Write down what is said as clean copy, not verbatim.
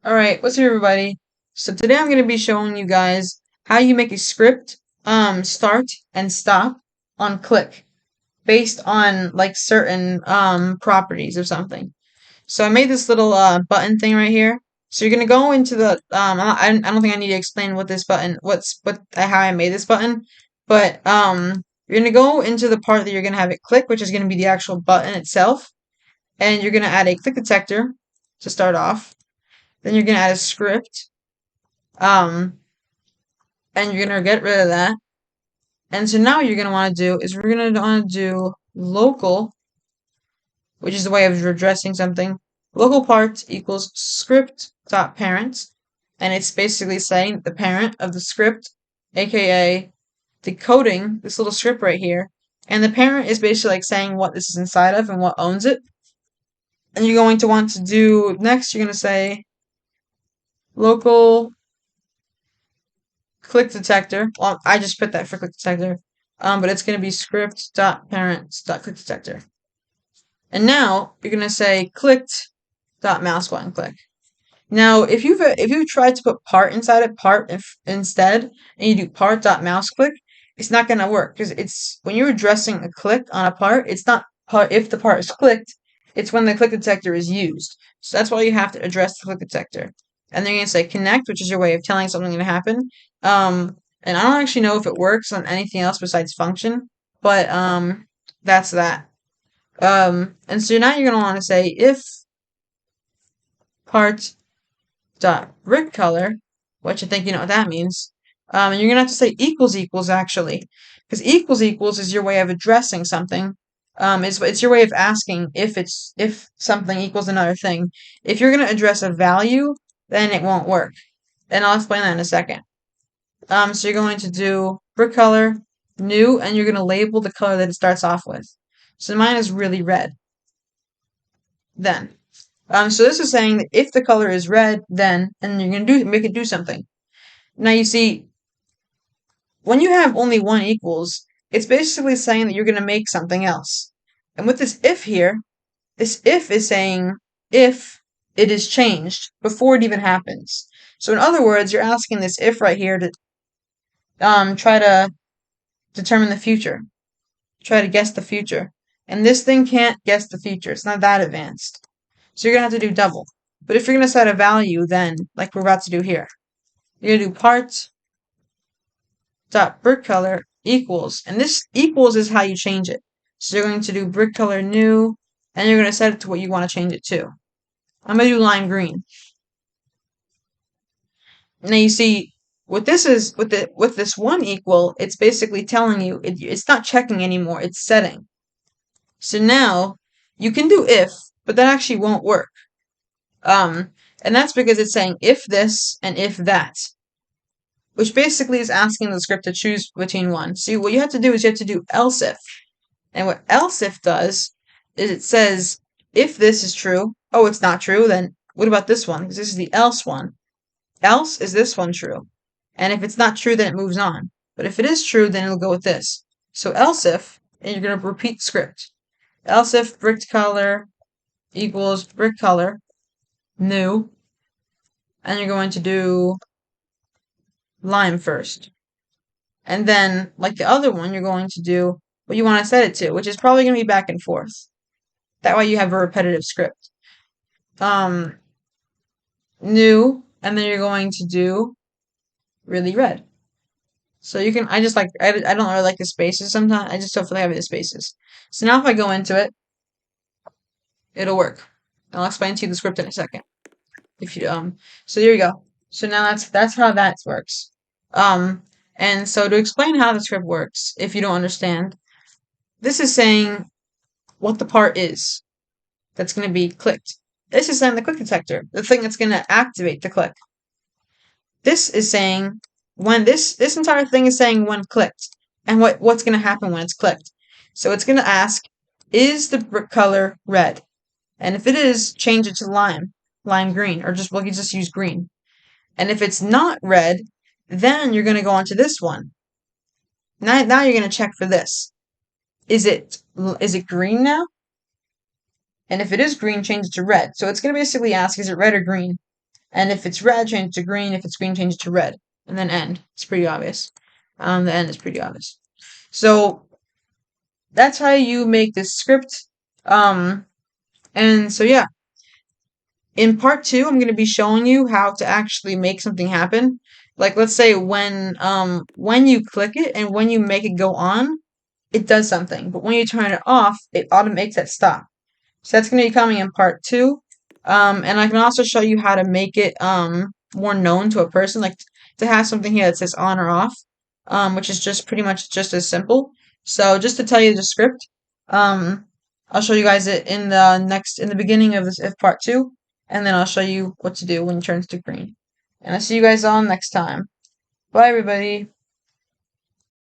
Alright, what's up everybody? So today I'm going to be showing you guys how you make a script start and stop on click based on like certain properties of something. So I made this little button thing right here. So you're going to go into the I don't think I need to explain what this button how I made this button, but you're going to go into the part that you're going to have it click, which is going to be the actual button itself, and you're going to add a click detector to start off. Then you're going to add a script. Um, and you're gonna get rid of that. And so now what you're gonna want to do is we're gonna want to do local, which is the way of addressing something. Local part equals script dot parent, and it's basically saying the parent of the script, aka decoding this little script right here. And the parent is basically like saying what this is inside of and what owns it. And you're going to want to do next. You're gonna say local click detector. Well, I just put that for click detector. But it's going to be script.parents.click detector. And now you're going to say clicked.mouse button click. Now, if you've tried to put part inside it, instead, and you do part.mouse click, it's not going to work because it's when you're addressing a click on a part, it's not part if the part is clicked, it's when the click detector is used. So that's why you have to address the click detector. And then you're going to say connect, which is your way of telling something to happen. And I don't actually know if it works on anything else besides function, but that's that. And so now you're going to want to say if part dot brick color, which I think you know what that means. And you're gonna have to say equals equals actually, because equals equals is your way of addressing something. It's your way of asking if something equals another thing. If you're gonna address a value, then it won't work. And I'll explain that in a second. So you're going to do brick color, new, and you're gonna label the color that it starts off with. So mine is really red. Then. So this is saying that if the color is red, then, and you're gonna make it do something. Now you see, when you have only one equals, it's basically saying that you're gonna make something else. And with this if here, this if is saying if it is changed before it even happens. So in other words, you're asking this if right here to try to determine the future, try to guess the future. And this thing can't guess the future. It's not that advanced. So you're gonna have to do double. But if you're gonna set a value, then like we're about to do here, you're gonna do part dot brick color equals, and this equals is how you change it. So you're going to do brick color new, and you're going to set it to what you want to change it to. I'm going to do lime green. Now you see, what this is with this one equal, it's basically telling you it's not checking anymore. It's setting. So now you can do if, but that actually won't work. And that's because it's saying if this and if that, which basically is asking the script to choose between one. See, what you have to do is you have to do else if. And what else if does is it says if this is true, oh, it's not true, then what about this one? Because this is the else one. Else is this one true? And if it's not true, then it moves on. But if it is true, then it'll go with this. So else if, and you're going to repeat the script. Else if brick color equals brick color new, and you're going to do lime first. And then, like the other one, you're going to do what you want to set it to, which is probably going to be back and forth. That way you have a repetitive script. New, and then you're going to do really red. So you can, I don't really like the spaces sometimes. I just don't feel like having the spaces. So now if I go into it, it'll work. I'll explain to you the script in a second. If you, so there you go. So now that's how that works. And so to explain how the script works, if you don't understand, this is saying what the part is that's going to be clicked. This is saying the click detector, the thing that's going to activate the click. This is saying when this entire thing is saying when clicked and what's going to happen when it's clicked. So it's going to ask, is the brick color red? And if it is, change it to lime green, or we can just use green. And if it's not red, then you're going to go on to this one. Now you're going to check for this. Is it green now? And if it is green, change it to red. So it's going to basically ask, is it red or green? And if it's red, change it to green. If it's green, change it to red. And then end. It's pretty obvious. The end is pretty obvious. So that's how you make this script. And so yeah, in part two, I'm going to be showing you how to actually make something happen. Like let's say when you click it and when you make it go on, it does something. But when you turn it off, it automates that stop. So that's going to be coming in part two. And I can also show you how to make it more known to a person, like to have something here that says on or off, which is just pretty much just as simple. So just to tell you the script, um, I'll show you guys it in the beginning of this if part two, and then I'll show you what to do when it turns to green. And I'll see you guys all next time. Bye, everybody.